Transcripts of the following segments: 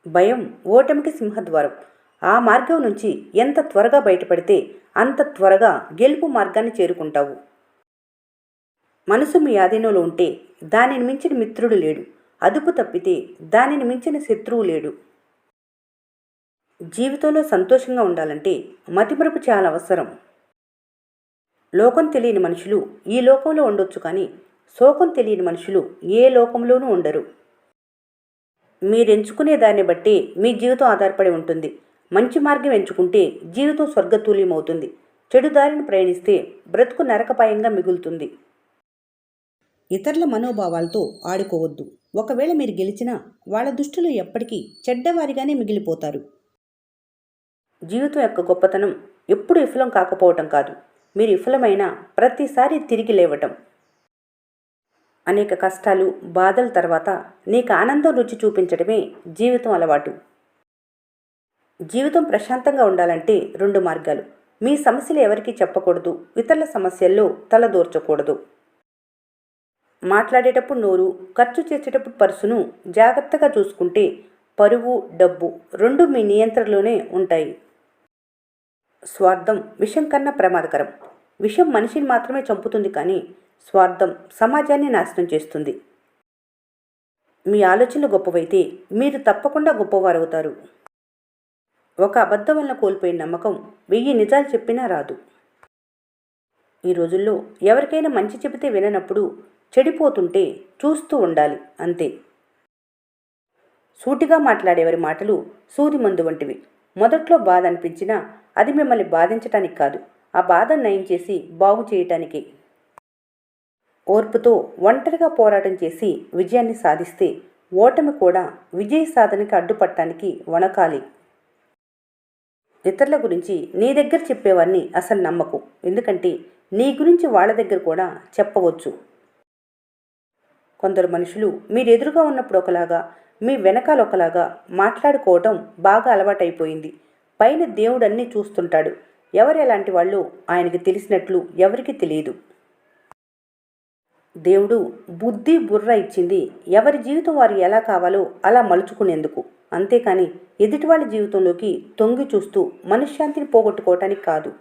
భయం ఓటమికి సింహద్వారం. ఆ మార్గం నుంచి ఎంత త్వరగా బయటపడితే అంత త్వరగా గెలుపు మార్గాన్ని చేరుకుంటావు. మనసు మీ ఆధీనంలో ఉంటే దానిని మించిన మిత్రుడు లేడు. అదుపు తప్పితే దానిని మించిన శత్రువు లేడు. జీవితంలో సంతోషంగా ఉండాలంటే మతిమరుపు చాలా అవసరం. లోకం తెలియని మనుషులు ఈ లోకంలో ఉండొచ్చు కానీ శోకం తెలియని మనుషులు ఏ లోకంలోనూ ఉండరు. మీరెంచుకునే దాన్ని బట్టి మీ జీవితం ఆధారపడి ఉంటుంది. మంచి మార్గం ఎంచుకుంటే జీవితం స్వర్గతుల్యమవుతుంది. చెడు దారిని ప్రయాణిస్తే బ్రతుకు నరకపాయంగా మిగులుతుంది. ఇతరుల మనోభావాలతో ఆడుకోవద్దు. ఒకవేళ మీరు గెలిచినా వాళ్ళ దృష్టిలో ఎప్పటికీ చెడ్డవారిగానే మిగిలిపోతారు. జీవితం యొక్క గొప్పతనం ఎప్పుడు విఫలం కాకపోవటం కాదు, మీరు విఫలమైన ప్రతిసారి తిరిగి లేవటం. అనేక కష్టాలు బాధల తర్వాత నీకు ఆనందం రుచి చూపించడమే జీవితం అలవాటు. జీవితం ప్రశాంతంగా ఉండాలంటే 2 మార్గాలు. మీ సమస్యలు ఎవరికీ చెప్పకూడదు, ఇతరుల సమస్యల్లో తలదూర్చకూడదు. మాట్లాడేటప్పుడు నోరు, ఖర్చు చేసేటప్పుడు పర్సును జాగ్రత్తగా చూసుకుంటే పరువు డబ్బు 2 మీ నియంత్రణలోనే ఉంటాయి. స్వార్థం విషం కన్నా ప్రమాదకరం. విషం మనిషిని మాత్రమే చంపుతుంది కానీ స్వార్థం సమాజాన్ని నాశనం చేస్తుంది. మీ ఆలోచనలు గొప్పవైతే మీరు తప్పకుండా గొప్పవారవుతారు. ఒక అబద్ధం వల్ల కోల్పోయిన నమ్మకం 1000 నిజాలు చెప్పినా రాదు. ఈ రోజుల్లో ఎవరికైనా మంచి చెబితే విననప్పుడు చెడిపోతుంటే చూస్తూ ఉండాలి, అంతే. సూటిగా మాట్లాడేవారి మాటలు సూది మందు వంటివి. మొదట్లో బాధ అనిపించినా అది మిమ్మల్ని బాధించటానికి కాదు, ఆ బాధను నయం చేసి బాగు చేయటానికి. ఓర్పుతో ఒంటరిగా పోరాటం చేసి విజయాన్ని సాధిస్తే ఓటమి కూడా విజయ సాధనకి అడ్డుపట్టడానికి వణకాలి. ఇతరుల గురించి నీ దగ్గర చెప్పేవారిని అసలు నమ్మకు. ఎందుకంటే నీ గురించి వాళ్ళ దగ్గర కూడా చెప్పవచ్చు. కొందరు మనుషులు మీరెదురుగా ఉన్నప్పుడు ఒకలాగా, మీ వెనకాల ఒకలాగా మాట్లాడుకోవటం బాగా అలవాటైపోయింది. పైన దేవుడన్నీ చూస్తుంటాడు. ఎవరు ఎలాంటి వాళ్ళు ఆయనకి తెలిసినట్లు ఎవరికి తెలియదు. దేవుడు బుద్ధి బుర్ర ఇచ్చింది ఎవరి జీవితం వారు ఎలా కావాలో అలా మలుచుకునేందుకు, అంతేకాని ఎదుటివాళ్ళ జీవితంలోకి తొంగి చూస్తూ మనశ్శాంతిని పోగొట్టుకోవటానికి కాదు.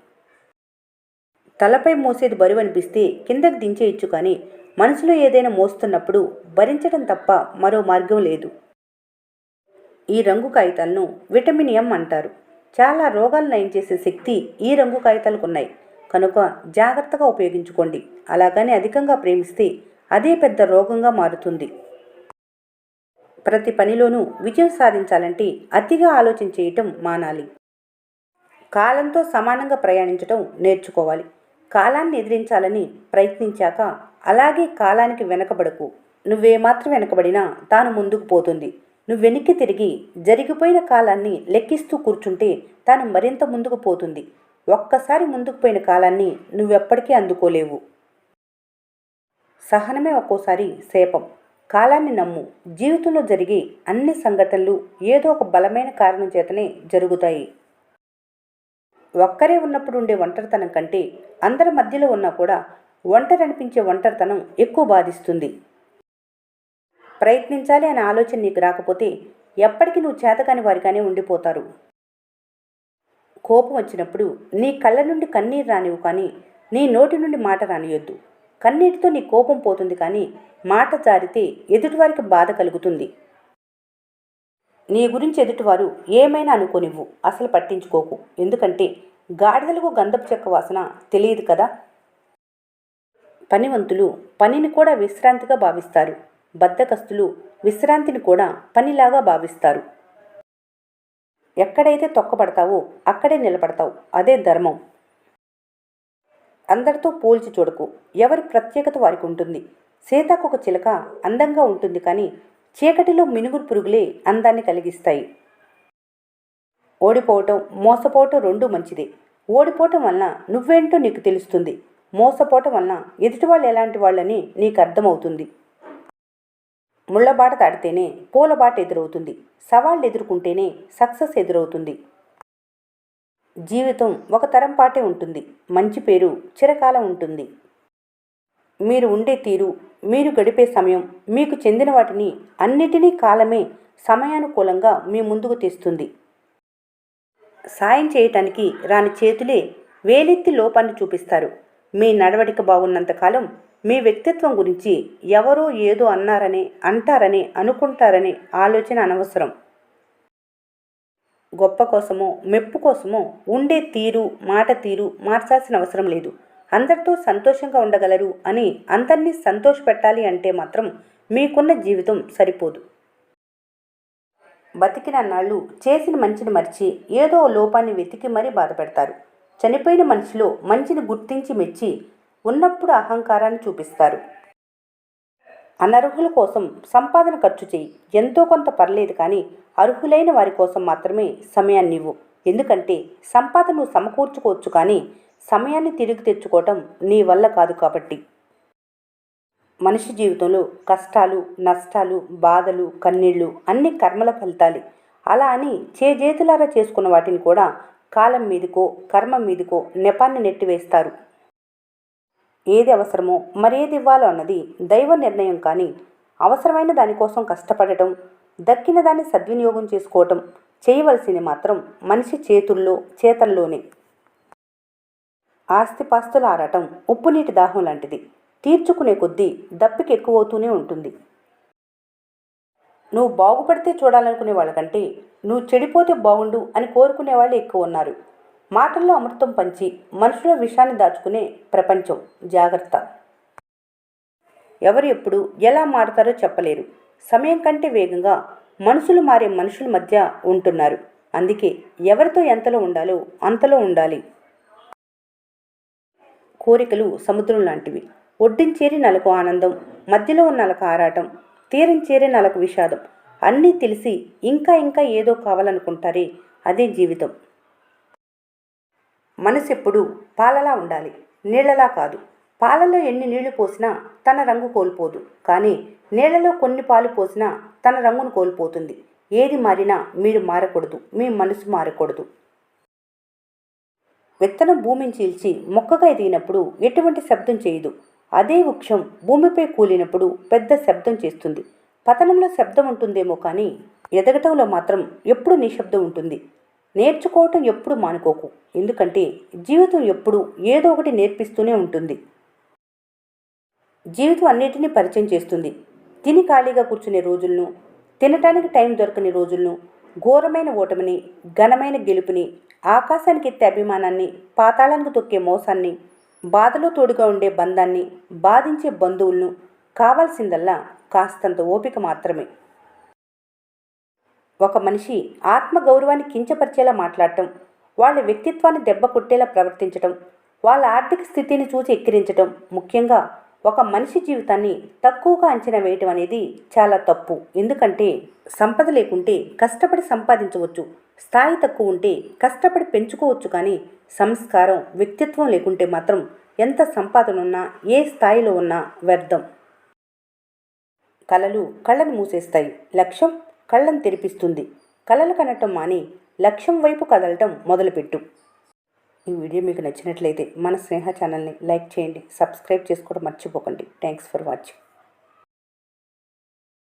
తలపై మోసేది బరువు అనిపిస్తే కిందకి దించేయచ్చు, కానీ మనసులో ఏదైనా మోస్తున్నప్పుడు భరించడం తప్ప మరో మార్గం లేదు. ఈ రంగు కాగితాలను విటమిన్ ఎం అంటారు. చాలా రోగాలు నయం చేసే శక్తి ఈ రంగు కాగితాలకు ఉన్నాయి. కనుక జాగ్రత్తగా ఉపయోగించుకోండి. అలాగని అధికంగా ప్రేమిస్తే అదే పెద్ద రోగంగా మారుతుంది. ప్రతి పనిలోనూ విజయం సాధించాలంటే అతిగా ఆలోచన చేయటం మానాలి. కాలంతో సమానంగా ప్రయాణించటం నేర్చుకోవాలి. కాలాన్ని ఎదిరించాలని ప్రయత్నించాక అలాగే కాలానికి వెనకబడకు. నువ్వేమాత్రం వెనకబడినా తాను ముందుకు పోతుంది. నువ్వు వెనక్కి తిరిగి జరిగిపోయిన కాలాన్ని లెక్కిస్తూ కూర్చుంటే తాను మరింత ముందుకు పోతుంది. ఒక్కసారి ముందుకు పోయిన కాలాన్ని నువ్వెప్పటికీ అందుకోలేవు. సహనమే ఒక్కోసారి శాపం. కాలాన్ని నమ్ము. జీవితంలో జరిగే అన్ని సంఘటనలు ఏదో ఒక బలమైన కారణం చేతనే జరుగుతాయి. ఒక్కరే ఉన్నప్పుడు ఉండే ఒంటరితనం కంటే అందరి మధ్యలో ఉన్నా కూడా ఒంటరి అనిపించే ఒంటరితనం ఎక్కువ బాధిస్తుంది. ప్రయత్నించాలి అనే ఆలోచన నీకు రాకపోతే ఎప్పటికీ నువ్వు చేతకాని వారిగానే ఉండిపోతారు. కోపం వచ్చినప్పుడు నీ కళ్ళ నుండి కన్నీరు రానివ్వు, కానీ నీ నోటి నుండి మాట రానియొద్దు. కన్నీటితో నీ కోపం పోతుంది, కానీ మాట జారితే ఎదుటివారికి బాధ కలుగుతుంది. నీ గురించి ఎదుటివారు ఏమైనా అనుకోనివ్వు, అసలు పట్టించుకోకు. ఎందుకంటే గాడిదలకు గంధపు చెక్క వాసన తెలియదు కదా. పనివంతులు పనిని కూడా విశ్రాంతిగా భావిస్తారు. బద్ధకస్తులు విశ్రాంతిని కూడా పనిలాగా భావిస్తారు. ఎక్కడైతే తొక్కబడతావో అక్కడే నిలబడతావు. అదే ధర్మం. అందరితో పోల్చి చూడకు. ఎవరి ప్రత్యేకత వారికి ఉంటుంది. సీతాకొక చిలక అందంగా ఉంటుంది, కానీ చీకటిలో మినుగురు పురుగులే అందాన్ని కలిగిస్తాయి. ఓడిపోవటం మోసపోవటం రెండూ మంచిదే. ఓడిపోవటం వలన నువ్వేంటో నీకు తెలుస్తుంది. మోసపోవటం వలన ఎదుటివాళ్ళు ఎలాంటి వాళ్ళని నీకు అర్థమవుతుంది. ముళ్ళబాట దాటితేనే పూలబాట ఎదురవుతుంది. సవాళ్ళు ఎదుర్కొంటేనే సక్సెస్ ఎదురవుతుంది. జీవితం ఒక తరం పాటే ఉంటుంది. మంచి పేరు చిరకాలం ఉంటుంది. మీరు ఉండే తీరు, మీరు గడిపే సమయం, మీకు చెందిన వాటిని అన్నిటినీ కాలమే సమయానుకూలంగా మీ ముందుకు తెస్తుంది. సాయం చేయటానికి రాని చేతులే వేలెత్తి లోపాన్ని చూపిస్తారు. మీ నడవడిక బాగున్నంతకాలం మీ వ్యక్తిత్వం గురించి ఎవరో ఏదో అన్నారని, అంటారని, అనుకుంటారని ఆలోచన అనవసరం. గొప్ప కోసమో మెప్పు కోసమో ఉండే తీరు, మాట తీరు మార్చాల్సిన అవసరం లేదు. అందరితో సంతోషంగా ఉండగలరు అని అందరినీ సంతోషపెట్టాలి అంటే మాత్రం మీకున్న జీవితం సరిపోదు. బతికినన్నాళ్ళు చేసిన మంచిని మర్చి ఏదో లోపాన్ని వెతికి మరీ బాధపెడతారు. చనిపోయిన మనిషిలో మంచిని గుర్తించి మెచ్చి ఉన్నప్పుడు అహంకారాన్ని చూపిస్తారు. అనర్హుల కోసం సంపాదన ఖర్చు చేయి, ఎంతో కొంత పర్లేదు, కానీ అర్హులైన వారి కోసం మాత్రమే సమయాన్ని ఇవ్వు. ఎందుకంటే సంపాదన నువ్వు సమకూర్చుకోవచ్చు, కానీ సమయాన్ని తిరిగి తెచ్చుకోవటం నీ వల్ల కాదు. కాబట్టి మనిషి జీవితంలో కష్టాలు, నష్టాలు, బాధలు, కన్నీళ్లు అన్ని కర్మల ఫలితాలే. అలా అని చేజేతులారా చేసుకున్న వాటిని కూడా కాలం మీదకో కర్మ మీదకో నెపాన్ని నెట్టివేస్తారు. ఏది అవసరమో మరేది ఇవ్వాలో అన్నది దైవ నిర్ణయం, కానీ అవసరమైన దానికోసం కష్టపడటం, దక్కిన దాన్ని సద్వినియోగం చేసుకోవటం చేయవలసింది మాత్రం మనిషి చేతల్లోనే. ఆస్తిపాస్తుల ఆరాటం ఉప్పు నీటి దాహం లాంటిది. తీర్చుకునే కొద్దీ దప్పికి ఎక్కువవుతూనే ఉంటుంది. నువ్వు బాగుపడితే చూడాలనుకునే వాళ్ళకంటే నువ్వు చెడిపోతే బాగుండు అని కోరుకునే వాళ్ళు ఎక్కువ ఉన్నారు. మాటల్లో అమృతం పంచి మనుషుల విషాన్ని దాచుకునే ప్రపంచం. జాగ్రత్త. ఎవరు ఎప్పుడు ఎలా మారుతారో చెప్పలేరు. సమయం కంటే వేగంగా మనుషులు మారే మనుషుల మధ్య ఉంటున్నారు. అందుకే ఎవరితో ఎంతలో ఉండాలో అంతలో ఉండాలి. కోరికలు సముద్రం లాంటివి. ఒడ్డుంచేరి నలకు ఆనందం, మధ్యలో నలకు ఆరాటం, తీరం చేరి నలకు విషాదం. అన్నీ తెలిసి ఇంకా ఇంకా ఏదో కావాలనుకుంటారే, అదే జీవితం. మనసు ఎప్పుడు పాలలా ఉండాలి, నీళ్లలా కాదు. పాలలో ఎన్ని నీళ్లు పోసినా తన రంగు కోల్పోదు, కానీ నీళ్లలో కొన్ని పాలు పోసినా తన రంగును కోల్పోతుంది. ఏది మారినా మీరు మారకూడదు, మీ మనసు మారకూడదు. విత్తనం భూమిని చీల్చి మొక్కగా ఎదిగినప్పుడు ఎటువంటి శబ్దం చేయదు. అదే వృక్షం భూమిపై కూలినప్పుడు పెద్ద శబ్దం చేస్తుంది. పతనంలో శబ్దం ఉంటుందేమో, కానీ ఎదగటంలో మాత్రం ఎప్పుడు నిశ్శబ్దం ఉంటుంది. నేర్చుకోవటం ఎప్పుడు మానుకోకు, ఎందుకంటే జీవితం ఎప్పుడు ఏదో ఒకటి నేర్పిస్తూనే ఉంటుంది. జీవితం అన్నిటినీ పరిచయం చేస్తుంది. తిని ఖాళీగా కూర్చునే రోజులను, తినటానికి టైం దొరకని రోజులను, ఘోరమైన ఓటమిని, ఘనమైన గెలుపుని, ఆకాశానికి ఎత్తే అభిమానాన్ని, పాతాళానికి తొక్కే మోసాన్ని, బాధలో తోడుగా ఉండే బంధాన్ని, బాధించే బంధువులను. కావాల్సిందల్లా కాస్తంత ఓపిక మాత్రమే. ఒక మనిషి ఆత్మగౌరవాన్ని కించపరిచేలా మాట్లాడటం, వాళ్ళ వ్యక్తిత్వాన్ని దెబ్బ కొట్టేలా ప్రవర్తించటం, వాళ్ళ ఆర్థిక స్థితిని చూసి ఎక్కిరించటం, ముఖ్యంగా ఒక మనిషి జీవితాన్ని తక్కువగా అంచనా వేయటం అనేది చాలా తప్పు. ఎందుకంటే సంపద లేకుంటే కష్టపడి సంపాదించవచ్చు, స్థాయి తక్కువ ఉంటే కష్టపడి పెంచుకోవచ్చు, కానీ సంస్కారం, వ్యక్తిత్వం లేకుంటే మాత్రం ఎంత సంపాదన ఉన్నా, ఏ స్థాయిలో ఉన్నా వ్యర్థం. కలలు కళ్ళను మూసేస్తాయి, లక్ష్యం కళ్ళను తెరిపిస్తుంది. కలలు కనటం మాని లక్ష్యం వైపు కదలటం మొదలుపెట్టు. ఈ వీడియో మీకు నచ్చినట్లయితే మన స్నేహ ఛానల్ని లైక్ చేయండి, సబ్స్క్రైబ్ చేసుకోవడం మర్చిపోకండి. Thanks for watching.